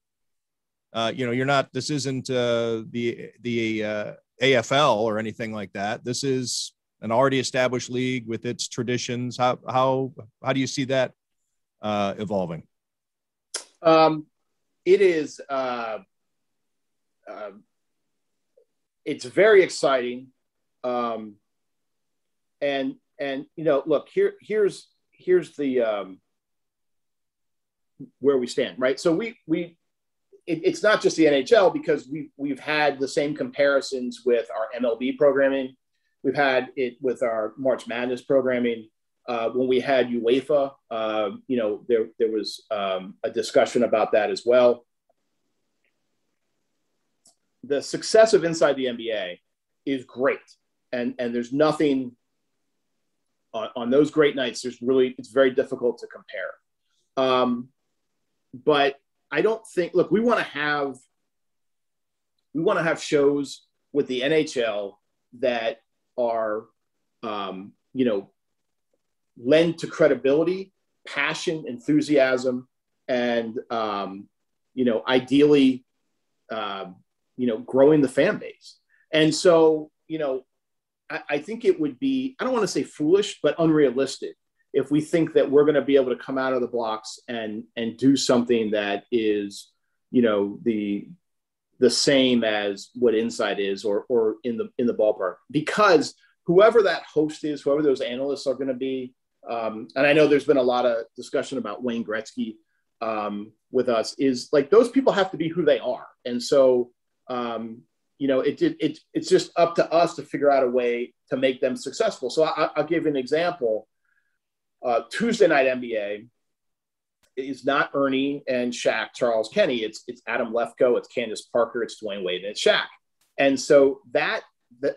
You're not, this isn't the AFL or anything like that. This is an already established league with its traditions. How do you see that evolving? It is, it's very exciting. And look, here's the where we stand, right? So it's not just the NHL, because we've had the same comparisons with our MLB programming. We've had it with our March Madness programming. When we had UEFA, there was a discussion about that as well. The success of Inside the NBA is great, and there's nothing on those great nights. It's very difficult to compare. But I don't think. Look, we want to have shows with the NHL that are, lend to credibility, passion, enthusiasm, and ideally, growing the fan base. And so, I think it would be, I don't want to say foolish, but unrealistic if we think that we're going to be able to come out of the blocks and do something that is, the same as what Inside is, or in the ballpark, because whoever that host is, whoever those analysts are going to be, and I know there's been a lot of discussion about Wayne Gretzky with us, is like those people have to be who they are. And so, it's just up to us to figure out a way to make them successful. So I'll give you an example. Tuesday Night NBA is not Ernie and Shaq, Charles Kenny. It's Adam Lefkoe, it's Candace Parker, it's Dwayne Wade, and it's Shaq. And so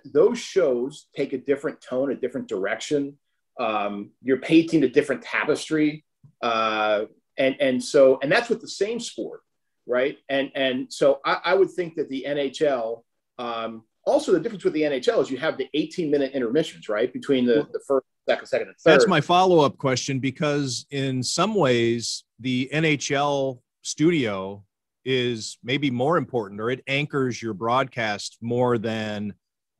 those shows take a different tone, a different direction. You're painting a different tapestry. And that's with the same sport, right? And so I would think that the NHL also the difference with the NHL is you have the 18-minute intermissions, right? Between the first, second, and third. That's my follow-up question, because in some ways the NHL studio is maybe more important, or it anchors your broadcast more than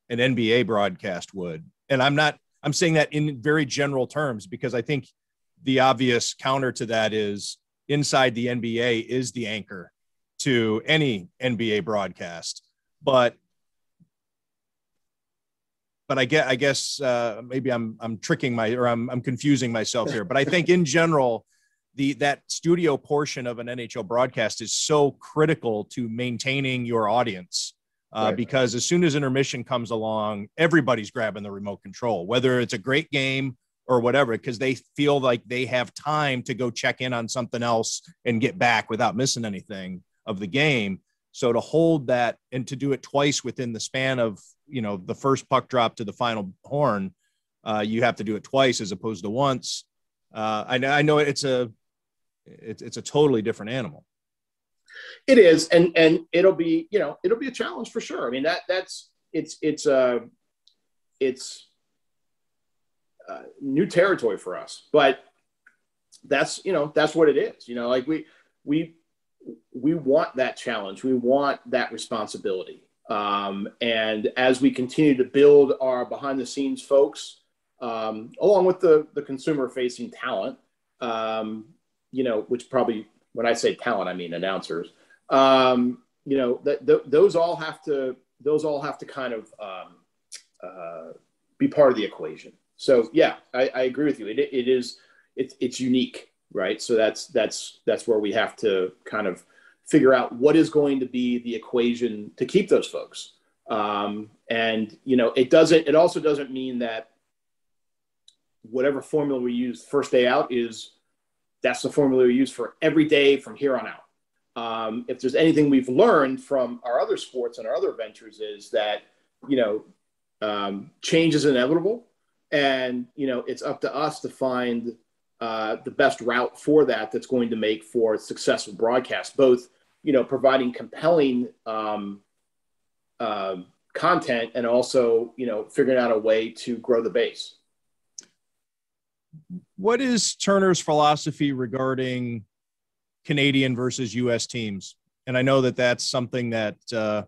an NBA broadcast would. And I'm saying that in very general terms, because I think the obvious counter to that is inside the NBA is the anchor to any NBA broadcast. But I guess maybe I'm tricking I'm confusing myself here. But I think in general, that studio portion of an NHL broadcast is so critical to maintaining your audience, right. Because as soon as intermission comes along, everybody's grabbing the remote control, whether it's a great game or whatever, because they feel like they have time to go check in on something else and get back without missing anything of the game. So to hold that and to do it twice within the span of, the first puck drop to the final horn, you have to do it twice as opposed to once. I know it's a totally different animal. It is. And it'll be a challenge for sure. I mean, it's new territory for us, but that's what it is. Like we want that challenge. We want that responsibility. And as we continue to build our behind the scenes folks, along with the consumer facing talent, which probably, when I say talent, I mean announcers, those all have to kind of be part of the equation. So yeah, I agree with you. It's unique, right? So that's where we have to kind of figure out what is going to be the equation to keep those folks. It also doesn't mean that whatever formula we use first day out that's the formula we use for every day from here on out. If there's anything we've learned from our other sports and our other ventures is that, change is inevitable, and, it's up to us to find the best route for that's going to make for successful broadcast, both, providing compelling content and also, figuring out a way to grow the base. What is Turner's philosophy regarding Canadian versus U.S. teams? And I know that that's something that, and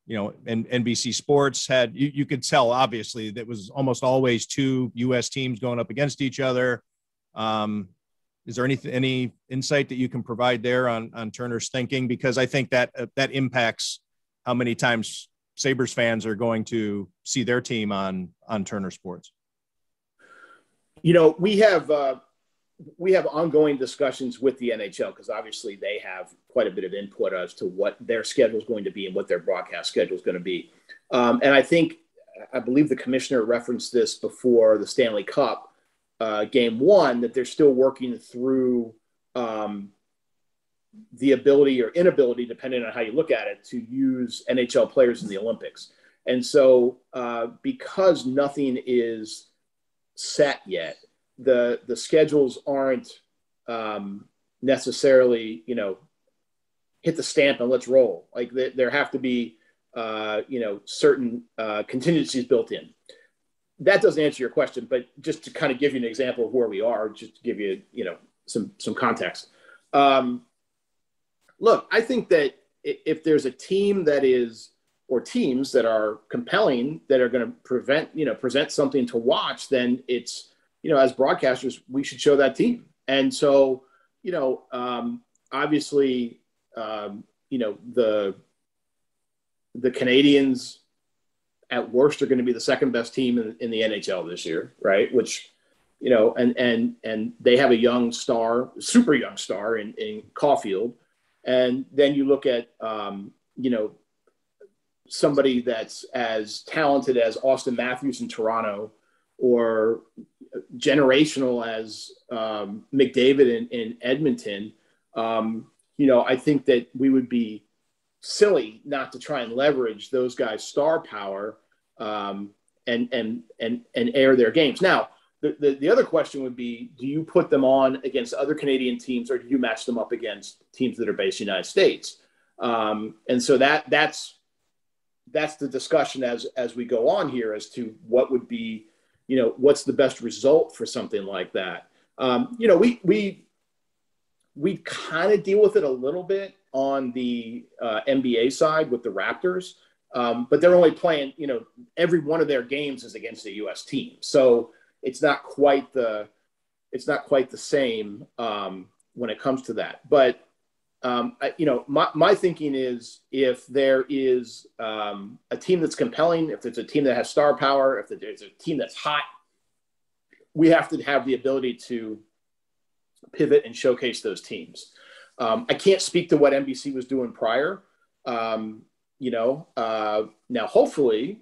NBC Sports had, you could tell, obviously, that was almost always two U.S. teams going up against each other. Is there any insight that you can provide there on Turner's thinking? Because I think that impacts how many times Sabres fans are going to see their team on Turner Sports. We have ongoing discussions with the NHL because obviously they have quite a bit of input as to what their schedule is going to be and what their broadcast schedule is going to be. And I believe the commissioner referenced this before the Stanley Cup game one, that they're still working through the ability or inability, depending on how you look at it, to use NHL players in the Olympics. And so because nothing is set yet, the schedules aren't necessarily, hit the stamp and let's roll. Like there have to be, certain contingencies built in. That doesn't answer your question, but just to kind of give you an example of where we are, just to give you, some context. Look, I think that if there's a team that is, or teams that are compelling, that are going to present something to watch, then it's, as broadcasters, we should show that team. And so, obviously, the Canadians at worst are going to be the second best team in the NHL this year, right? Which, and they have a young star, super young star in Caulfield. And then you look at, somebody that's as talented as Austin Matthews in Toronto, or generational as McDavid in Edmonton. I think that we would be silly not to try and leverage those guys' star power and air their games. Now, the other question would be, do you put them on against other Canadian teams, or do you match them up against teams that are based in the United States? And so that's that's the discussion as we go on here as to what would be, what's the best result for something like that. We kind of deal with it a little bit on the NBA side with the Raptors, but they're only playing, every one of their games is against a U.S. team, so it's not quite the same when it comes to that. But my thinking is, if there is a team that's compelling, if it's a team that has star power, if there's a team that's hot, we have to have the ability to pivot and showcase those teams. I can't speak to what NBC was doing prior. Now hopefully,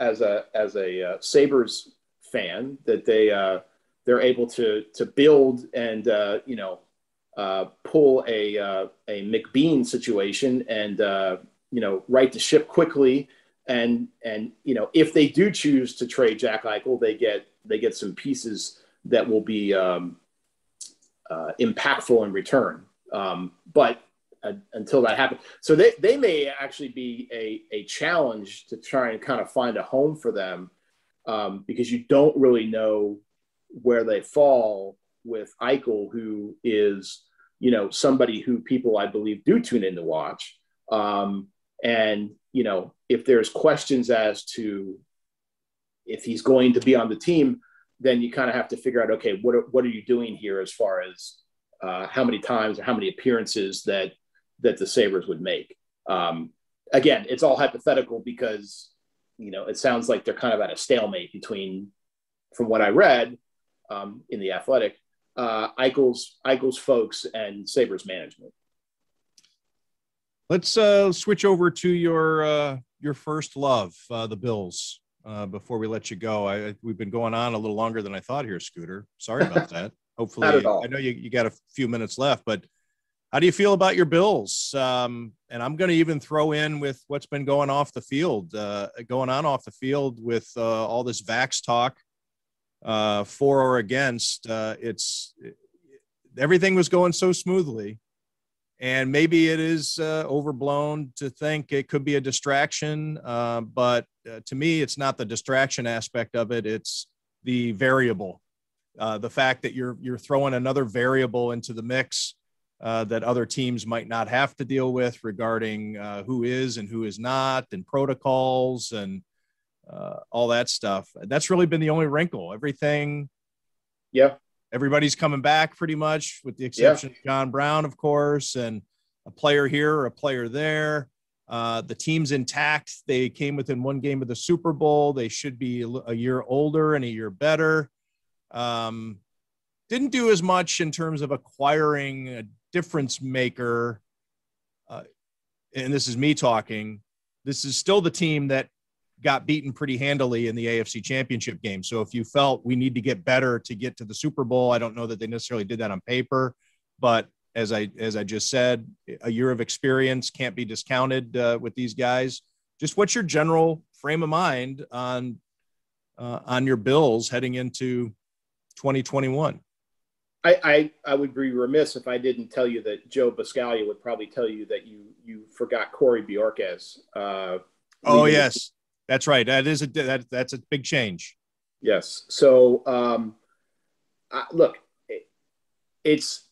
as a Sabres fan, that they're able to build and pull a McBean situation and right the ship quickly, and if they do choose to trade Jack Eichel, they get some pieces that will be impactful in return. But until that happens, so they may actually be a challenge to try and kind of find a home for them, because you don't really know where they fall with Eichel, who is, somebody who people, I believe, do tune in to watch. And, if there's questions as to if he's going to be on the team, then you kind of have to figure out, okay, what are you doing here as far as how many times or how many appearances that the Sabres would make. Again, it's all hypothetical because, it sounds like they're kind of at a stalemate between, from what I read in The Athletic, Eichel's folks and Sabres management. Let's switch over to your first love, the Bills, before we let you go. We've been going on a little longer than I thought here, Scooter. Sorry about that. Hopefully, not at all. I know you got a few minutes left, but how do you feel about your Bills? And I'm going to even throw in with what's been going on off the field with all this vax talk, for or against. Everything was going so smoothly, and maybe it is overblown to think it could be a distraction. But to me, it's not the distraction aspect of it. It's the variable, the fact that you're throwing another variable into the mix that other teams might not have to deal with regarding who is and who is not, and protocols and all that stuff. That's really been the only wrinkle. Everything. Yeah. Everybody's coming back pretty much, with the exception of John Brown, of course, and a player here or a player there. The team's intact. They came within one game of the Super Bowl. They should be a year older and a year better. Didn't do as much in terms of acquiring a difference maker. And this is me talking. This is still the team that got beaten pretty handily in the AFC Championship game. So if you felt we need to get better to get to the Super Bowl, I don't know that they necessarily did that on paper, but as I just said, a year of experience can't be discounted with these guys. Just what's your general frame of mind on your Bills heading into 2021? I would be remiss if I didn't tell you that Joe Buscaglia would probably tell you that you forgot Corey Bjorkes. Oh yes, that's right. That's a big change. Yes. So look, it's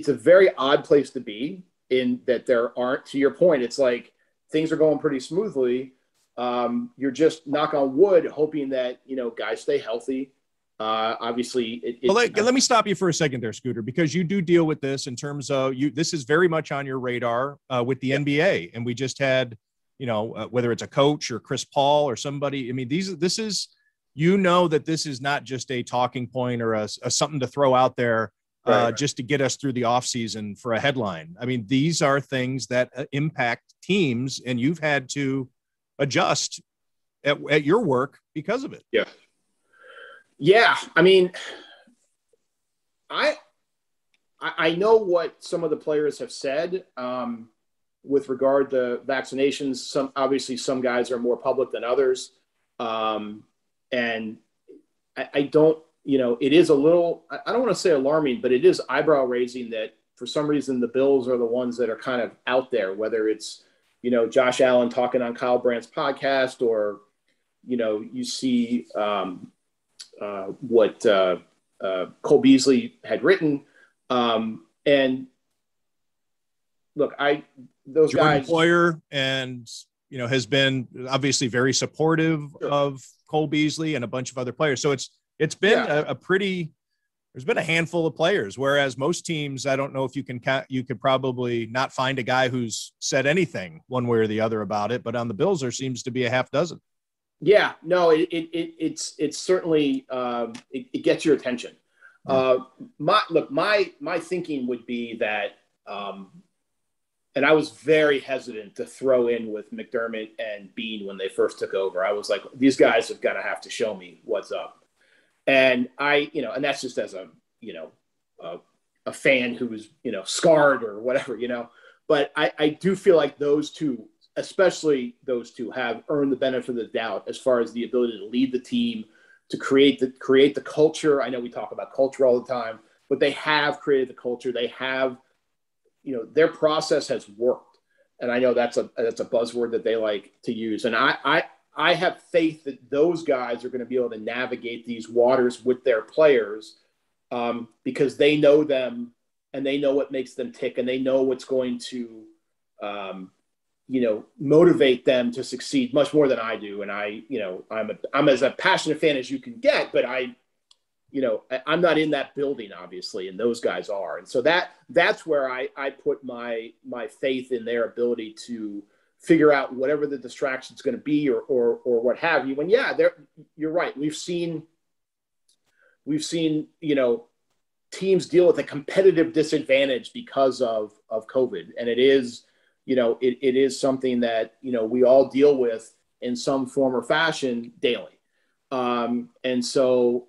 a very odd place to be, in that there aren't, to your point, it's like things are going pretty smoothly. You're just, knock on wood, hoping that, guys stay healthy. Obviously, let me stop you for a second there, Scooter, because you do deal with this in terms of this is very much on your radar with the NBA. And we just had, whether it's a coach or Chris Paul or somebody, I mean, this is, that this is not just a talking point or a something to throw out there just to get us through the off season for a headline. I mean, these are things that impact teams, and you've had to adjust at your work because of it. Yeah. Yeah. I mean, I know what some of the players have said with regard to vaccinations. Some guys are more public than others. And I don't, it is a little, I don't want to say alarming, but it is eyebrow raising that for some reason the Bills are the ones that are kind of out there, whether it's, Josh Allen talking on Kyle Brandt's podcast, or, you see what Cole Beasley had written. And look, those Jordan guys, Poyer, and has been obviously very supportive of Cole Beasley and a bunch of other players. So it's been there's been a handful of players, whereas most teams, I don't know if you could probably not find a guy who's said anything one way or the other about it, but on the Bills, there seems to be a half dozen. Yeah, no, it's certainly, it gets your attention. My thinking would be that, and I was very hesitant to throw in with McDermott and Bean when they first took over. I was like, these guys have got to have to show me what's up. And and that's just as a fan who was, scarred or whatever, but I do feel like those two, especially those two, have earned the benefit of the doubt as far as the ability to lead the team, to create the culture. I know we talk about culture all the time, but they have created the culture. They have, their process has worked. And I know that's a buzzword that they like to use. And I have faith that those guys are going to be able to navigate these waters with their players, because they know them and they know what makes them tick, and they know what's going to, motivate them to succeed much more than I do. And I'm as a passionate fan as you can get, but I'm not in that building, obviously, and those guys are. And so that's where I put my faith in their ability to figure out whatever the distraction is going to be, or what have you. And you're right. We've seen, teams deal with a competitive disadvantage because of COVID. And it is, it is something that, we all deal with in some form or fashion daily. And so,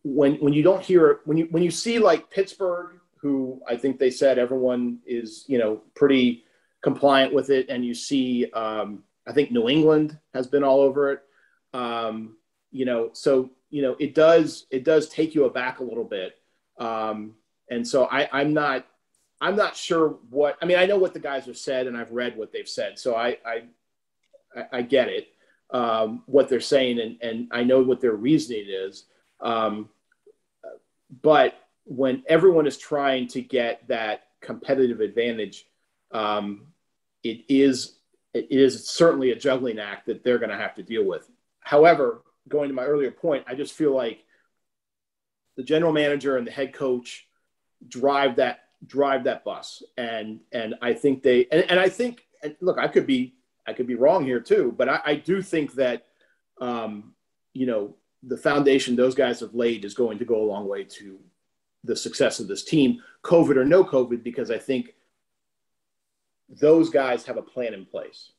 when you don't hear, when you see like Pittsburgh, who I think they said everyone is, pretty compliant with it. And you see, I think New England has been all over it. So, it does take you aback a little bit. And so I'm not sure what, I mean, I know what the guys have said and I've read what they've said. So I get it, what they're saying, and I know what their reasoning is. But when everyone is trying to get that competitive advantage, it is certainly a juggling act that they're going to have to deal with. However, going to my earlier point, I just feel like the general manager and the head coach drive that bus. And I think I think, and look, I could be wrong here too, but I do think that, the foundation those guys have laid is going to go a long way to the success of this team, COVID or no COVID, because I think those guys have a plan in place,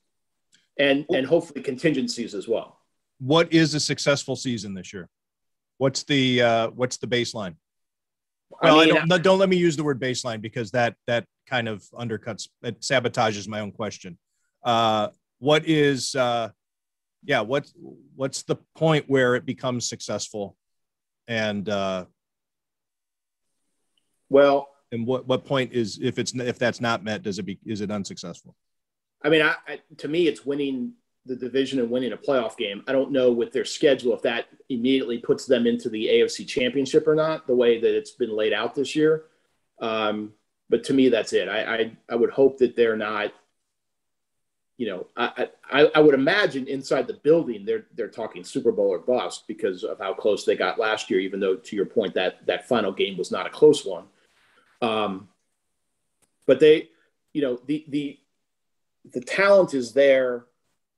and hopefully contingencies as well. What is a successful season this year? What's the baseline? Well, don't let me use the word baseline, because that kind of undercuts, it sabotages my own question. What is, what's the point where it becomes successful? And, and what point is, if that's not met, is it unsuccessful? I mean, to me, it's winning the division and winning a playoff game. I don't know with their schedule if that immediately puts them into the AFC Championship or not, the way that it's been laid out this year. But to me, that's it. I would hope that they're not, I would imagine inside the building, they're talking Super Bowl or bust because of how close they got last year, even though, to your point, that final game was not a close one. But they, the talent is there.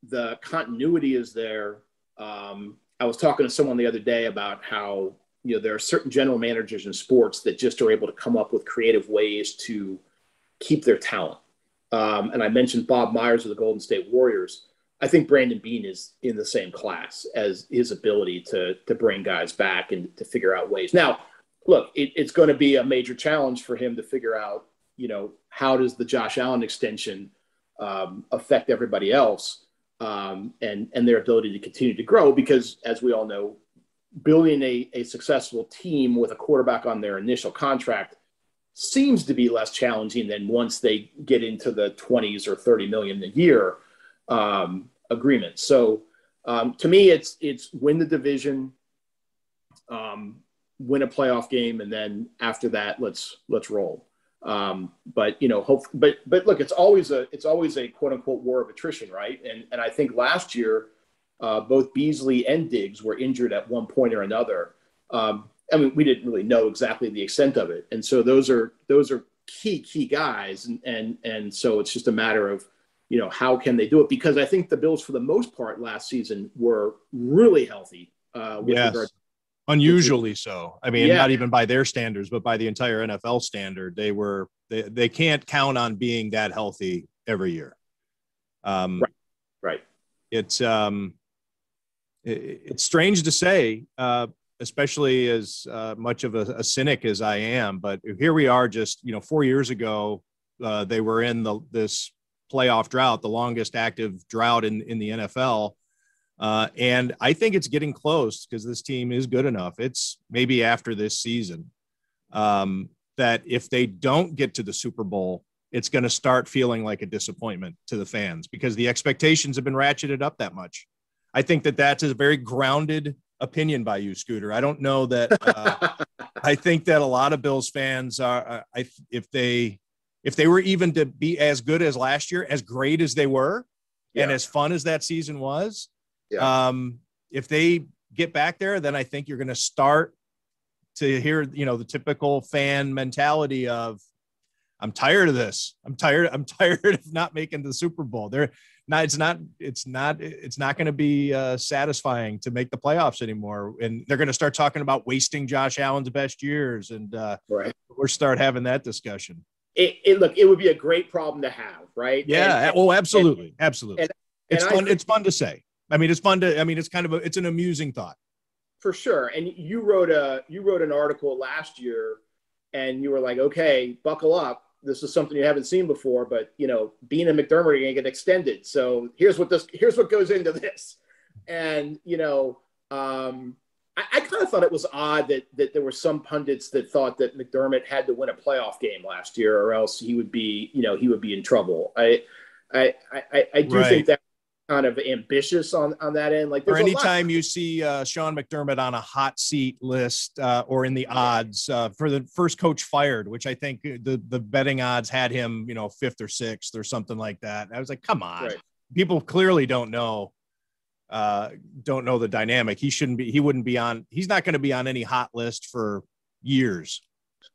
The continuity is there. I was talking to someone the other day about how, there are certain general managers in sports that just are able to come up with creative ways to keep their talent. And I mentioned Bob Myers of the Golden State Warriors. I think Brandon Beane is in the same class as his ability to bring guys back and to figure out ways. Now, look, it's going to be a major challenge for him to figure out, how does the Josh Allen extension affect everybody else, and their ability to continue to grow, because as we all know, building a successful team with a quarterback on their initial contract seems to be less challenging than once they get into the 20s or 30 million a year agreement. So to me, it's win the division, win a playoff game, and then after that, let's roll. But look, it's always a quote unquote war of attrition, right? And I think last year, both Beasley and Diggs were injured at one point or another. I mean, we didn't really know exactly the extent of it, and so those are key guys, and so it's just a matter of how can they do it, because I think the Bills for the most part last season were really healthy. With regard to unusually so. I mean, not even by their standards, but by the entire NFL standard, they can't count on being that healthy every year. Right. It's strange to say, especially as much of a cynic as I am, but here we are just, 4 years ago, they were in this playoff drought, the longest active drought in the NFL. And I think it's getting close because this team is good enough. It's maybe after this season that if they don't get to the Super Bowl, it's going to start feeling like a disappointment to the fans because the expectations have been ratcheted up that much. I think that's a very grounded opinion by you, Scooter. I don't know that. I think that a lot of Bills fans are, if they were even to be as good as last year, as great as they were, and as fun as that season was, if they get back there, then I think you're going to start to hear, the typical fan mentality of, I'm tired of this. I'm tired of not making the Super Bowl. It's not going to be satisfying to make the playoffs anymore. And they're going to start talking about wasting Josh Allen's best years. And we'll start having that discussion. Look, it would be a great problem to have, right? Yeah. Absolutely. Absolutely. It's fun to say. I mean, it's an amusing thought. For sure. And you wrote an article last year and you were like, okay, buckle up. This is something you haven't seen before, but Bean and McDermott are going to get extended. So here's what goes into this. And, I kind of thought it was odd that there were some pundits that thought that McDermott had to win a playoff game last year or else he would be in trouble. I do think that kind of ambitious on that end. Like, or anytime you see Sean McDermott on a hot seat list or in the odds for the first coach fired, which I think the betting odds had him, 5th or 6th or something like that. I was like, come on, people clearly don't know the dynamic. He's not going to be on any hot list for years.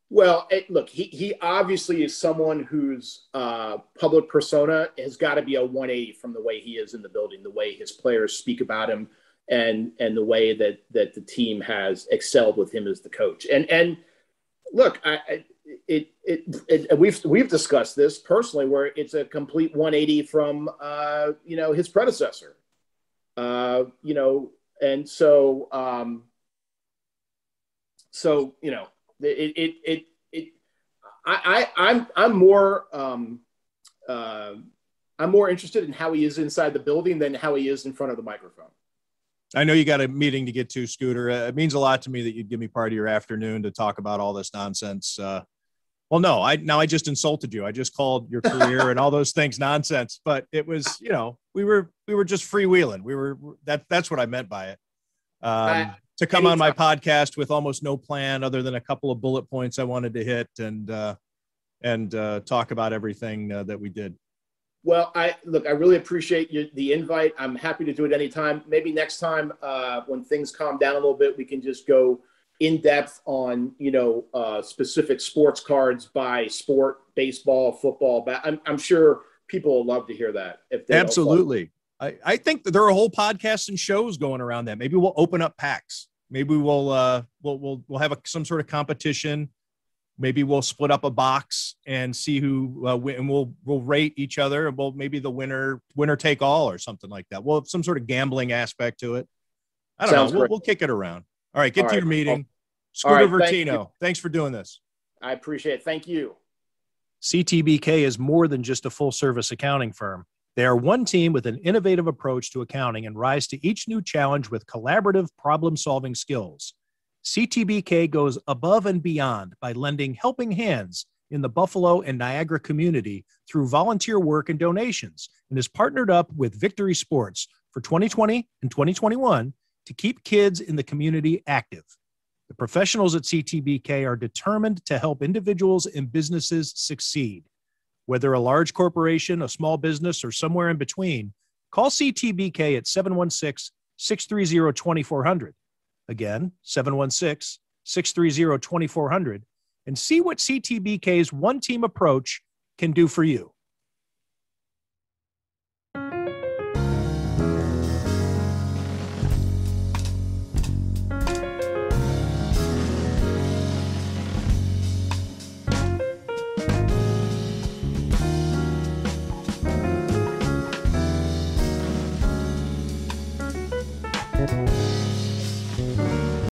Well, look, he obviously is someone whose public persona has got to be a 180 from the way he is in the building, the way his players speak about him, and the way that the team has excelled with him as the coach. And look, we've discussed this personally, where it's a complete 180 from his predecessor. And so I'm more interested in how he is inside the building than how he is in front of the microphone. I know you got a meeting to get to, Scooter. It means a lot to me that you'd give me part of your afternoon to talk about all this nonsense. Well, no, I just insulted you. I just called your career and all those things nonsense, but it was, we were just freewheeling. That's what I meant by it. To come on my podcast with almost no plan other than a couple of bullet points I wanted to hit and talk about everything that we did. Well, I really appreciate the invite. I'm happy to do it anytime. Maybe next time when things calm down a little bit, we can just go in depth on, specific sports cards by sport, baseball, football. I'm sure people will love to hear that. Absolutely. I think that there are whole podcasts and shows going around that. Maybe we'll open up packs. Maybe we'll have some sort of competition. Maybe we'll split up a box and see who and we'll rate each other. Well, maybe the winner take all or something like that. We'll have some sort of gambling aspect to it. I don't know. We'll kick it around. All right. Get to your meeting. Scooter Vertino. Thanks for doing this. I appreciate it. Thank you. CTBK is more than just a full-service accounting firm. They are one team with an innovative approach to accounting and rise to each new challenge with collaborative problem-solving skills. CTBK goes above and beyond by lending helping hands in the Buffalo and Niagara community through volunteer work and donations, and is partnered up with Victory Sports for 2020 and 2021 to keep kids in the community active. The professionals at CTBK are determined to help individuals and businesses succeed. Whether a large corporation, a small business, or somewhere in between, call CTBK at 716-630-2400. Again, 716-630-2400, and see what CTBK's one-team approach can do for you.